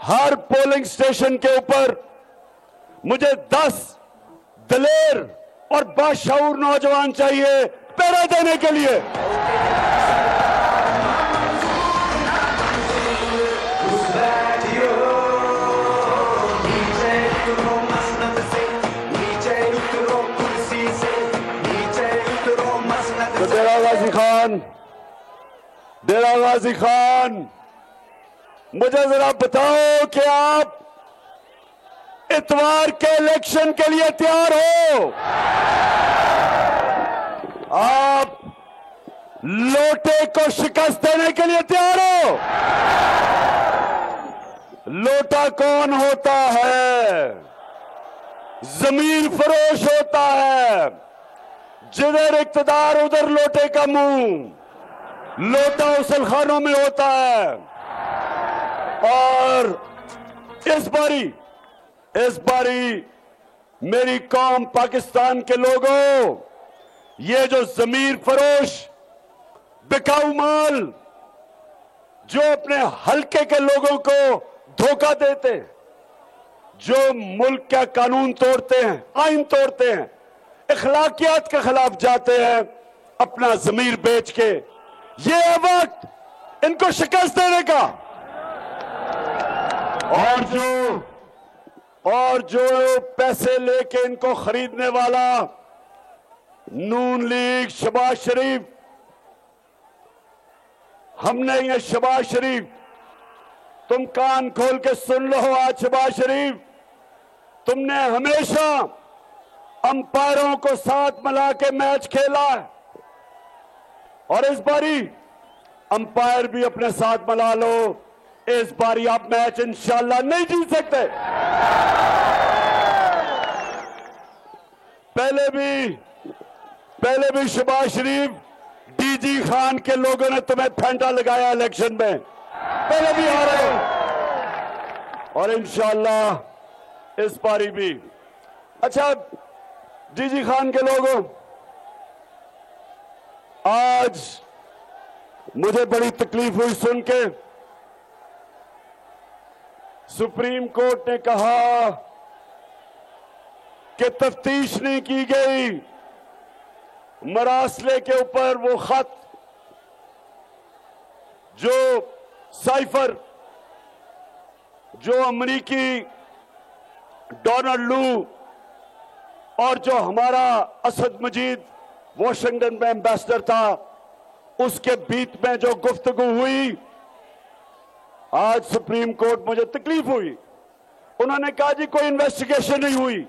हर polling station के ऊपर मुझे 10 दलेर और बाशऊर नौजवान चाहिए पहरा देने के लिए। तो डेरा गाजी खान, मुझे जरा बताओ कि आप इतवार के इलेक्शन के लिए तैयार हो? आप लोटे को शिकस्त देने के लिए तैयार हो? लोटा कौन होता है? जमीन फरोश होता है। जिधर इक्तदार उधर लोटे का मुंह। लोटा उसलखानों में होता है। और इस बारी मेरी कौम पाकिस्तान के लोगों, ये जो जमीर फरोश बिकाऊ माल जो अपने हल्के के लोगों को धोखा देते, जो मुल्क का कानून तोड़ते हैं, आइन तोड़ते हैं, इखलाकियात के खिलाफ जाते हैं अपना जमीर बेच के, ये है वक्त इनको शिकस्त देने का। और जो पैसे लेके इनको खरीदने वाला नून लीग, शहबाज शरीफ, हमने ये शहबाज शरीफ, तुम कान खोल के सुन लो आज, शहबाज शरीफ, तुमने हमेशा अंपायरों को साथ मिला के मैच खेला है और इस बारी अंपायर भी अपने साथ मिला लो। इस बारी आप मैच इंशाल्लाह नहीं जीत सकते। पहले भी शहबाज शरीफ, डीजी खान के लोगों ने तुम्हें फेंटा लगाया इलेक्शन में, पहले भी आ रहे हो और इंशाल्लाह इस बारी भी। अच्छा डीजी खान के लोगों, आज मुझे बड़ी तकलीफ हुई सुन के, सुप्रीम कोर्ट ने कहा कि तफ्तीश नहीं की गई मरासले के ऊपर। वो खत जो साइफर, जो अमरीकी डोनाल्ड लू और जो हमारा असद मजीद वॉशिंगटन में एम्बेसडर था, उसके बीच में जो गुफ्तगू हुई, आज सुप्रीम कोर्ट, मुझे तकलीफ हुई, उन्होंने कहा जी कोई इन्वेस्टिगेशन नहीं हुई।